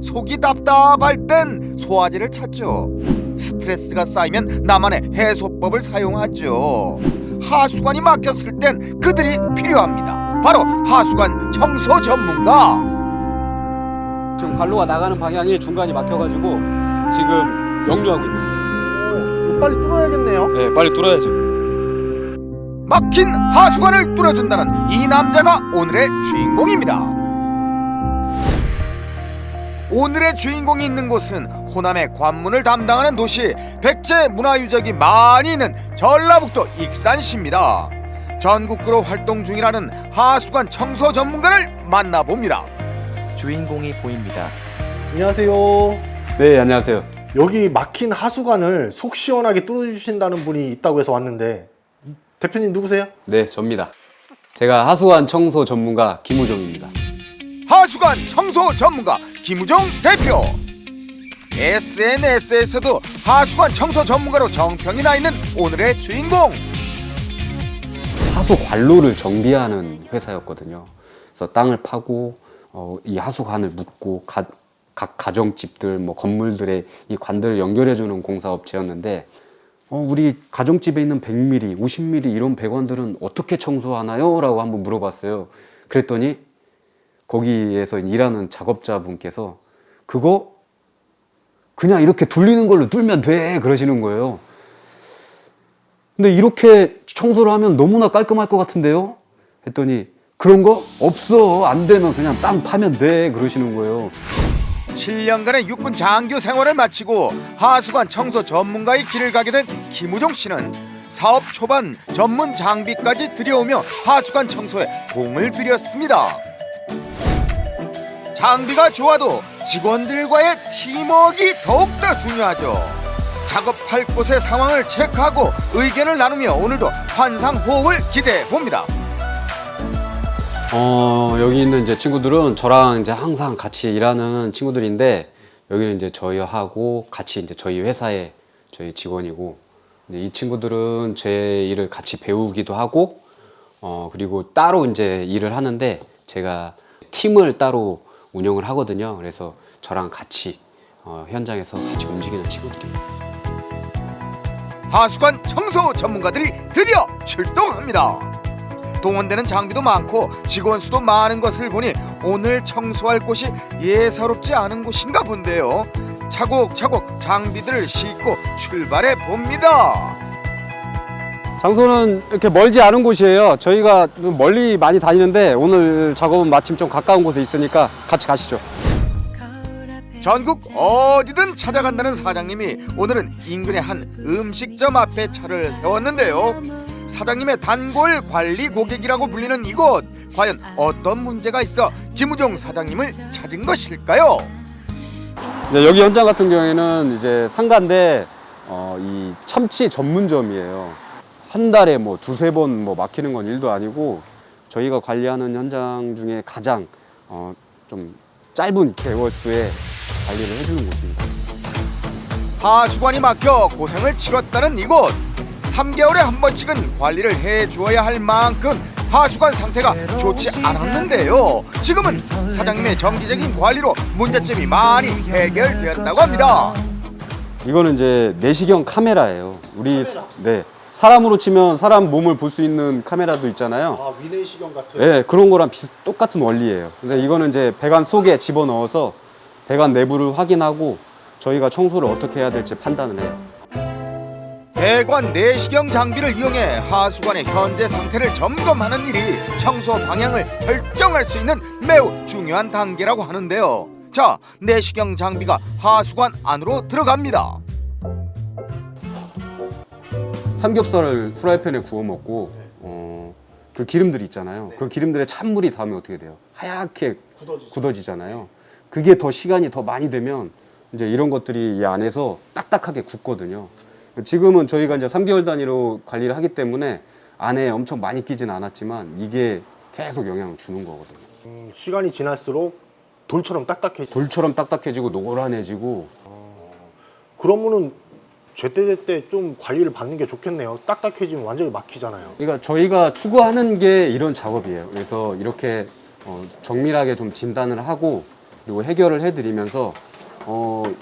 속이 답답할 땐 소화제를 찾죠. 스트레스가 쌓이면 나만의 해소법을 사용하죠. 하수관이 막혔을 땐 그들이 필요합니다. 바로 하수관 청소 전문가. 지금 관로가 나가는 방향이 중간이 막혀가지고 지금 역류하고 있는 거예요. 빨리 뚫어야겠네요. 네, 빨리 뚫어야죠. 막힌 하수관을 뚫어준다는 이 남자가 오늘의 주인공입니다. 오늘의 주인공이 있는 곳은 호남의 관문을 담당하는 도시, 백제 문화유적이 많이 있는 전라북도 익산시입니다. 전국구로 활동 중이라는 하수관 청소 전문가를 만나봅니다. 주인공이 보입니다. 안녕하세요. 네, 안녕하세요. 여기 막힌 하수관을 속 시원하게 뚫어주신다는 분이 있다고 해서 왔는데 대표님 누구세요? 네, 접니다. 제가 하수관 청소 전문가 김우종입니다. 하수관 청소 전문가 김우종 대표. SNS에서도 하수관 청소 전문가로 정평이 나 있는 오늘의 주인공. 하수 관로를 정비하는 회사였거든요. 그래서 땅을 파고 이 하수관을 묻고 각 가정집들, 뭐 건물들의 이 관들을 연결해주는 공사업체였는데 우리 가정집에 있는 100mm, 50mm 이런 배관들은 어떻게 청소하나요? 라고 한번 물어봤어요. 그랬더니 거기에서 일하는 작업자분께서 그거 그냥 이렇게 돌리는 걸로 뚫면 돼 그러시는 거예요. 근데 이렇게 청소를 하면 너무나 깔끔할 것 같은데요? 했더니 그런 거 없어, 안 되면 그냥 땅 파면 돼 그러시는 거예요. 7년간의 육군 장교 생활을 마치고 하수관 청소 전문가의 길을 가게 된 김우종 씨는 사업 초반 전문 장비까지 들여오며 하수관 청소에 공을 들였습니다. 장비가 좋아도 직원들과의 팀워크가 더욱더 중요하죠. 작업할 곳의 상황을 체크하고 의견을 나누며 오늘도 환상호흡을 기대해 봅니다. 여기 있는 이제 친구들은 저랑 이제 항상 같이 일하는 친구들인데 여기는 이제 저희하고 같이 이제 저희 회사의 저희 직원이고 이제 이 친구들은 제 일을 같이 배우기도 하고 그리고 따로 이제 일을 하는데 제가 팀을 따로 운영을 하거든요. 그래서 저랑 같이 현장에서 같이 움직이는 친구들이에요. 하수관 청소 전문가들이 드디어 출동합니다. 동원되는 장비도 많고 직원 수도 많은 것을 보니 오늘 청소할 곳이 예사롭지 않은 곳인가 본데요. 차곡차곡 장비들을 싣고 출발해 봅니다. 장소는 이렇게 멀지 않은 곳이에요. 저희가 좀 멀리 많이 다니는데 오늘 작업은 마침 좀 가까운 곳에 있으니까 같이 가시죠. 전국 어디든 찾아간다는 사장님이 오늘은 인근의 한 음식점 앞에 차를 세웠는데요. 사장님의 단골 관리 고객이라고 불리는 이곳, 과연 어떤 문제가 있어 김우종 사장님을 찾은 것일까요? 여기 현장 같은 경우에는 이제 상가인데 이 참치 전문점이에요. 한 달에 뭐 두세 번 뭐 막히는 건 일도 아니고 저희가 관리하는 현장 중에 가장 좀 짧은 개월수에 관리를 해주는 곳입니다. 하수관이 막혀 고생을 치렀다는 이곳, 3개월에 한 번씩은 관리를 해주어야 할 만큼 하수관 상태가 좋지 않았는데요. 지금은 사장님의 정기적인 관리로 문제점이 많이 해결되었다고 합니다. 이거는 이제 내시경 카메라예요. 네, 사람으로 치면 사람 몸을 볼 수 있는 카메라도 있잖아요. 아, 위내시경 같은. 네, 그런 거랑 똑같은 원리예요. 근데 이거는 이제 배관 속에 집어넣어서 배관 내부를 확인하고 저희가 청소를 어떻게 해야 될지 판단을 해요. 배관 내시경 장비를 이용해 하수관의 현재 상태를 점검하는 일이 청소 방향을 결정할 수 있는 매우 중요한 단계라고 하는데요. 자, 내시경 장비가 하수관 안으로 들어갑니다. 삼겹살을 프라이팬에 구워 먹고 그 기름들이 있잖아요. 그 기름들에 찬물이 닿으면 어떻게 돼요? 하얗게 굳어지잖아요. 그게 더 시간이 더 많이 되면 이제 이런 것들이 이 안에서 딱딱하게 굳거든요. 지금은 저희가 이제 3개월 단위로 관리를 하기 때문에 안에 엄청 많이 끼진 않았지만 이게 계속 영향을 주는 거거든요. 시간이 지날수록 돌처럼 딱딱해지. 돌처럼 딱딱해지고 노란해지고. 그러면은 제때제때 좀 관리를 받는 게 좋겠네요. 딱딱해지면 완전히 막히잖아요. 그러니까 저희가 추구하는 게 이런 작업이에요. 그래서 이렇게 정밀하게 좀 진단을 하고 그리고 해결을 해드리면서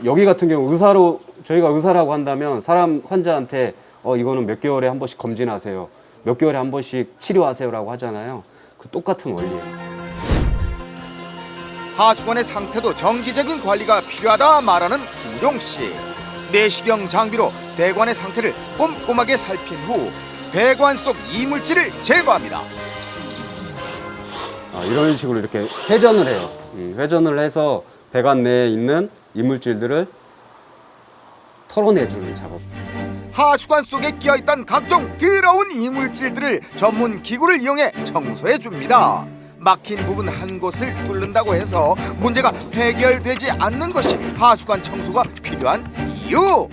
여기 같은 경우 저희가 의사라고 한다면 사람 환자한테 이거는 몇 개월에 한 번씩 검진하세요, 몇 개월에 한 번씩 치료하세요라고 하잖아요. 그 똑같은 원리예요. 하수관의 상태도 정기적인 관리가 필요하다 말하는 김우종 씨. 내시경 장비로 배관의 상태를 꼼꼼하게 살핀 후 배관 속 이물질을 제거합니다. 이런 식으로 이렇게 회전을 해요. 회전을 해서 배관 내에 있는 이물질들을 털어내주는 작업. 하수관 속에 끼어있던 각종 더러운 이물질들을 전문 기구를 이용해 청소해 줍니다. 막힌 부분 한 곳을 뚫는다고 해서 문제가 해결되지 않는 것이 하수관 청소가 필요한 이유.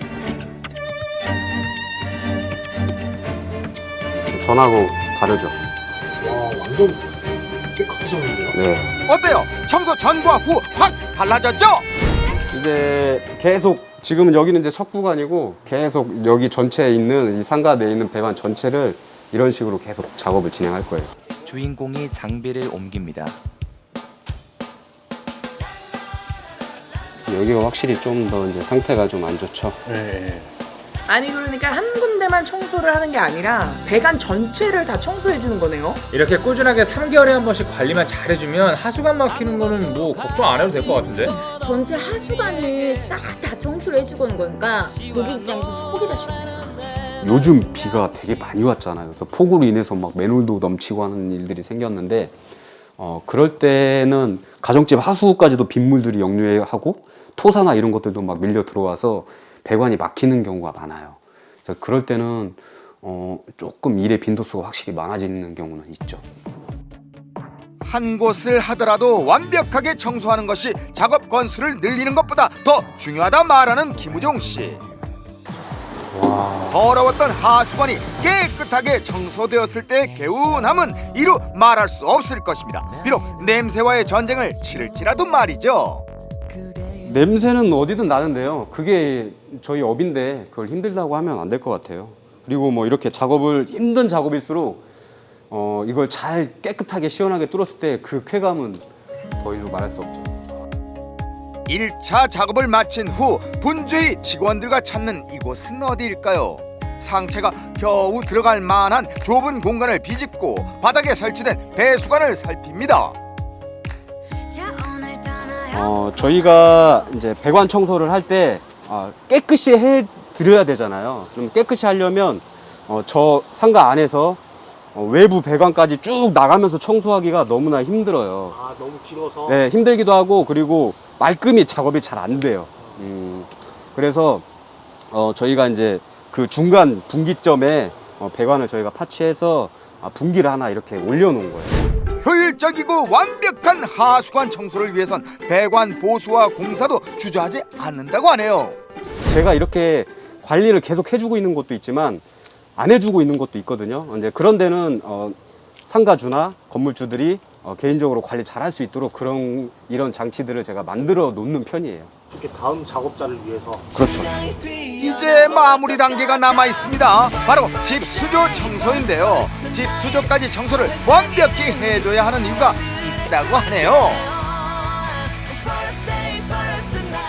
전하고 다르죠. 와, 완전 깨끗해졌는데요? 네. 어때요? 청소 전과 후 확 달라졌죠? 이제 계속 지금은 여기는 이제 첫 구간이고 계속 여기 전체에 있는 이 상가 내에 있는 배관 전체를 이런 식으로 계속 작업을 진행할 거예요. 주인공이 장비를 옮깁니다. 여기가 확실히 좀 더 이제 상태가 좀 안 좋죠. 네. 아니 그러니까 한 군데만 청소를 하는 게 아니라 배관 전체를 다 청소해 주는 거네요. 이렇게 꾸준하게 3개월에 한 번씩 관리만 잘해주면 하수관 막히는 거는 뭐 걱정 안 해도 될 것 같은데? 전체 하수관을 싹 다 청소를 해주는 거니까 고객 입장에서 속이다 싶어요. 요즘 비가 되게 많이 왔잖아요. 그래서 폭우로 인해서 막 맨홀도 넘치고 하는 일들이 생겼는데 그럴 때는 가정집 하수구까지도 빗물들이 역류하고 토사나 이런 것들도 막 밀려 들어와서 배관이 막히는 경우가 많아요. 그래서 그럴 때는 조금 일의 빈도수가 확실히 많아지는 경우는 있죠. 한 곳을 하더라도 완벽하게 청소하는 것이 작업 건수를 늘리는 것보다 더 중요하다 말하는 김우종 씨. 더러웠던 하수관이 깨끗하게 청소되었을 때의 개운함은 이루 말할 수 없을 것입니다. 비록 냄새와의 전쟁을 치를지라도 말이죠. 냄새는 어디든 나는데요. 그게 저희 업인데 그걸 힘들다고 하면 안 될 것 같아요. 그리고 뭐 이렇게 힘든 작업일수록 이걸 잘 깨끗하게 시원하게 뚫었을 때 그 쾌감은 더 이상 말할 수 없죠. 1차 작업을 마친 후 분주히 직원들과 찾는 이곳은 어디일까요? 상체가 겨우 들어갈 만한 좁은 공간을 비집고 바닥에 설치된 배수관을 살핍니다. 저희가 이제 배관 청소를 할 때 깨끗이 해 드려야 되잖아요. 좀 깨끗이 하려면 저 상가 안에서 외부 배관까지 쭉 나가면서 청소하기가 너무나 힘들어요. 아, 너무 길어서. 네, 힘들기도 하고 그리고 말끔히 작업이 잘 안 돼요. 그래서 저희가 이제 그 중간 분기점에 배관을 저희가 파치해서 분기를 하나 이렇게 올려놓은 거예요. 효율적이고 완벽한 하수관 청소를 위해선 배관 보수와 공사도 주저하지 않는다고 하네요. 제가 이렇게 관리를 계속 해주고 있는 곳도 있지만 안 해주고 있는 곳도 있거든요. 이제 그런 데는 상가주나 건물주들이 개인적으로 관리 잘 할 수 있도록 이런 장치들을 제가 만들어 놓는 편이에요. 이렇게 다음 작업자를 위해서. 그렇죠. 이제 마무리 단계가 남아 있습니다. 바로 집 수조 청소인데요. 집 수조까지 청소를 완벽히 해줘야 하는 이유가 있다고 하네요.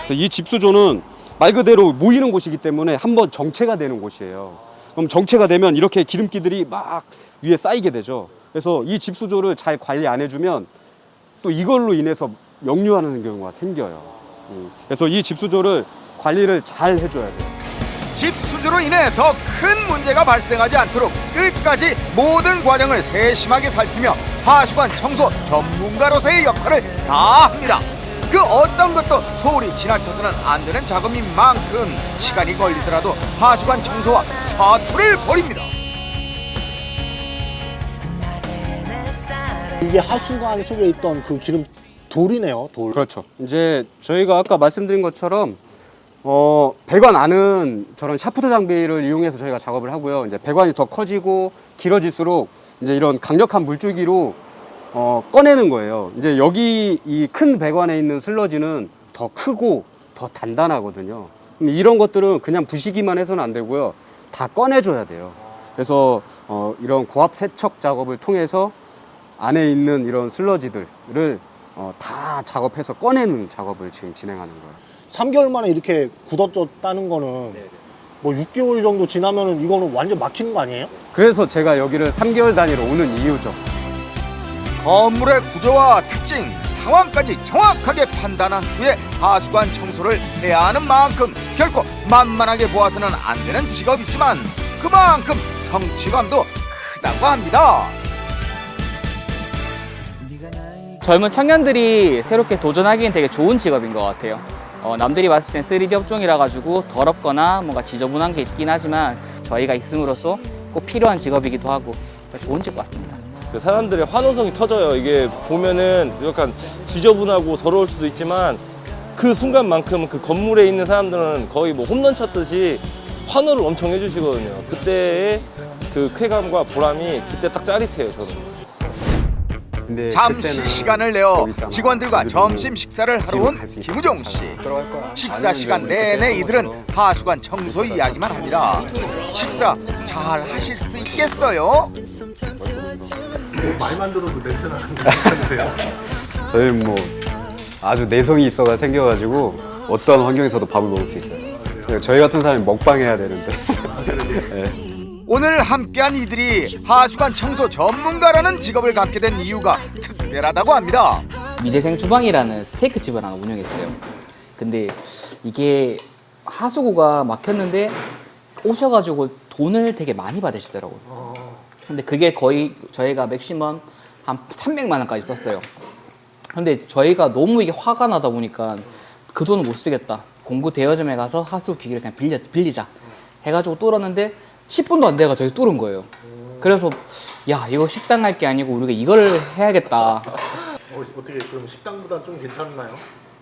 이 집수조는 말 그대로 모이는 곳이기 때문에 한번 정체가 되는 곳이에요. 그럼 정체가 되면 이렇게 기름기들이 막 위에 쌓이게 되죠. 그래서 이 집수조를 잘 관리 안 해주면 또 이걸로 인해서 역류하는 경우가 생겨요. 그래서 이 집수조를 관리를 잘 해줘야 돼요. 집 수조로 인해 더 큰 문제가 발생하지 않도록 끝까지 모든 과정을 세심하게 살피며 하수관 청소 전문가로서의 역할을 다합니다. 그 어떤 것도 소홀히 지나쳐서는 안 되는 작업인 만큼 시간이 걸리더라도 하수관 청소와 사투를 벌입니다. 이게 하수관 속에 있던 그 기름 돌이네요, 돌. 그렇죠. 이제 저희가 아까 말씀드린 것처럼 배관 안은 저런 샤프트 장비를 이용해서 저희가 작업을 하고요. 이제 배관이 더 커지고 길어질수록 이제 이런 강력한 물줄기로 꺼내는 거예요. 이제 여기 이 큰 배관에 있는 슬러지는 더 크고 더 단단하거든요. 이런 것들은 그냥 부시기만 해서는 안 되고요. 다 꺼내줘야 돼요. 그래서 이런 고압 세척 작업을 통해서 안에 있는 이런 슬러지들을 다 작업해서 꺼내는 작업을 지금 진행하는 거예요. 3개월 만에 이렇게 굳어졌다는 거는 뭐 6개월 정도 지나면은 이거는 완전 막히는 거 아니에요? 그래서 제가 여기를 3개월 단위로 오는 이유죠. 건물의 구조와 특징, 상황까지 정확하게 판단한 후에 하수관 청소를 해야 하는 만큼 결코 만만하게 보아서는 안 되는 직업이지만 그만큼 성취감도 크다고 합니다. 젊은 청년들이 새롭게 도전하기엔 되게 좋은 직업인 것 같아요. 남들이 봤을 땐 3D 업종이라 가지고 더럽거나 뭔가 지저분한 게 있긴 하지만 저희가 있음으로써 꼭 필요한 직업이기도 하고 좋은 직업 같습니다. 사람들의 환호성이 터져요. 이게 보면은 약간 지저분하고 더러울 수도 있지만 그 순간만큼 그 건물에 있는 사람들은 거의 뭐 홈런 쳤듯이 환호를 엄청 해주시거든요. 그때의 그 쾌감과 보람이 그때 딱 짜릿해요, 저는. 근데 잠시 그때는 시간을 내어 여기 있잖아. 직원들과 우리도 점심 식사를 하러 온 기록할 수 있어. 김우종 씨. 들어갈 거야. 식사 시간 내내 이들은 하수관 청소 이야기만 합니다. 식사 잘 하실 수 있겠어요? 말만 들어도 냄새 나는데 괜찮으세요? 저희 뭐 아주 내성이 있어가 생겨가지고 어떠한 환경에서도 밥을 먹을 수 있어요. 저희 같은 사람이 먹방해야 되는데. 네. 오늘 함께한 이들이 하수관 청소 전문가라는 직업을 갖게 된 이유가 특별하다고 합니다. 미대생 주방이라는 스테이크 집을 하나 운영했어요. 근데 이게 하수구가 막혔는데 오셔가지고 돈을 되게 많이 받으시더라고요. 근데 그게 거의 저희가 맥시멈 한 300만 원까지 썼어요. 근데 저희가 너무 이게 화가 나다 보니까 그 돈을 못 쓰겠다. 공구 대여점에 가서 하수구 기기를 그냥 빌리자 해가지고 뚫었는데 10분도 안 돼가 저희 뚫은 거예요. 그래서 야 이거 식당 할 게 아니고 우리가 이걸 해야겠다. 어떻게 좀 식당보다 좀 괜찮나요?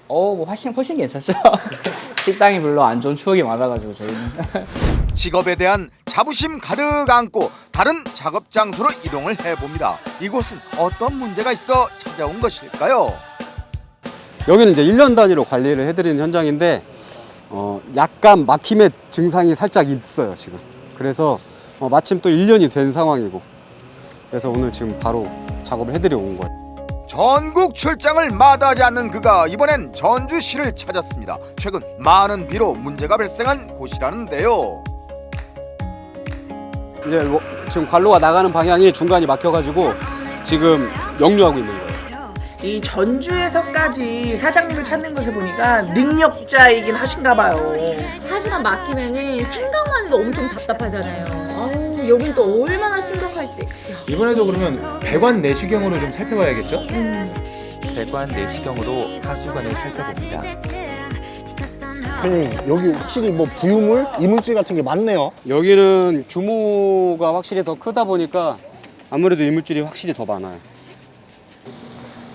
뭐 훨씬 괜찮죠. 식당이 별로 안 좋은 추억이 많아가지고 저희는. 직업에 대한 자부심 가득 안고 다른 작업 장소로 이동을 해봅니다. 이곳은 어떤 문제가 있어 찾아온 것일까요? 여기는 이제 1년 단위로 관리를 해드리는 현장인데 약간 막힘의 증상이 살짝 있어요 지금. 그래서 마침 또 1년이 된 상황이고 그래서 오늘 지금 바로 작업을 해드리러 온 거예요. 전국 출장을 마다하지 않는 그가 이번엔 전주시를 찾았습니다. 최근 많은 비로 문제가 발생한 곳이라는데요. 이제 지금 관로가 나가는 방향이 중간이 막혀가지고 지금 역류하고 있는 거예요. 이 전주에서까지 사장님을 찾는 것을 보니까 능력자이긴 하신가 봐요. 하수관 막히면은 생각만 해도 엄청 답답하잖아요. 아우 여긴 또 얼마나 심각할지. 이번에도 그러면 배관 내시경으로 좀 살펴봐야겠죠? 배관 내시경으로 하수관을 살펴봅니다. 선생님 여기 확실히 뭐 부유물, 이물질 같은 게 많네요. 여기는 규모가 확실히 더 크다 보니까 아무래도 이물질이 확실히 더 많아요.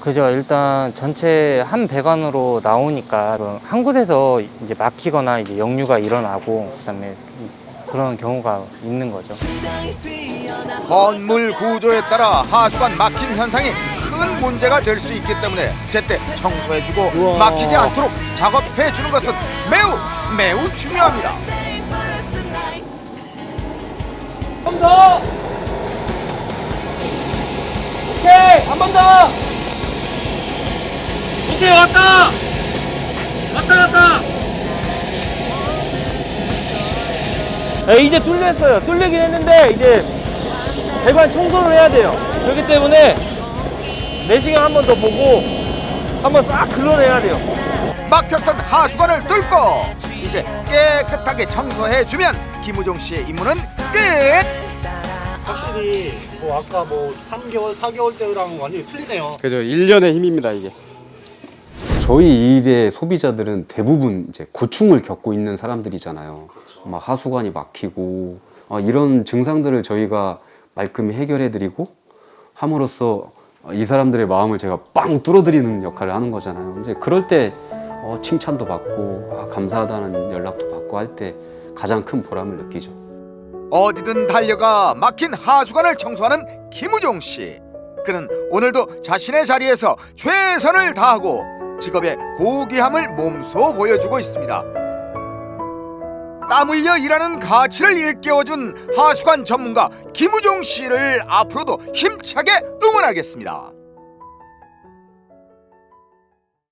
그죠. 일단 전체 한 배관으로 나오니까 한 곳에서 이제 막히거나 이제 역류가 일어나고 그다음에 좀 그런 경우가 있는 거죠. 건물 구조에 따라 하수관 막힘 현상이 큰 문제가 될 수 있기 때문에 제때 청소해주고 우와. 막히지 않도록 작업해주는 것은 매우 중요합니다. 한 번 더. 오케이, 한 번 더. 오케이, 왔다. 이제 뚫렸어요. 뚫리긴 했는데 이제 배관 청소를 해야 돼요. 그렇기 때문에 내시경 한 번 더 보고 한번 싹 긁어내야 돼요. 막혔던 하수관을 뚫고 이제 깨끗하게 청소해주면 김우종 씨의 임무는 끝! 확실히 뭐 아까 뭐 3개월, 4개월 때랑 완전히 틀리네요. 그죠. 1년의 힘입니다 이게. 저희 일의 소비자들은 대부분 이제 고충을 겪고 있는 사람들이잖아요. 막 하수관이 막히고 이런 증상들을 저희가 말끔히 해결해드리고 함으로써 이 사람들의 마음을 제가 빵 뚫어드리는 역할을 하는 거잖아요. 이제 그럴 때 칭찬도 받고 감사하다는 연락도 받고 할 때 가장 큰 보람을 느끼죠. 어디든 달려가 막힌 하수관을 청소하는 김우종 씨. 그는 오늘도 자신의 자리에서 최선을 다하고 직업의 고귀함을 몸소 보여주고 있습니다. 땀 흘려 일하는 가치를 일깨워준 하수관 전문가 김우종 씨를 앞으로도 힘차게 응원하겠습니다.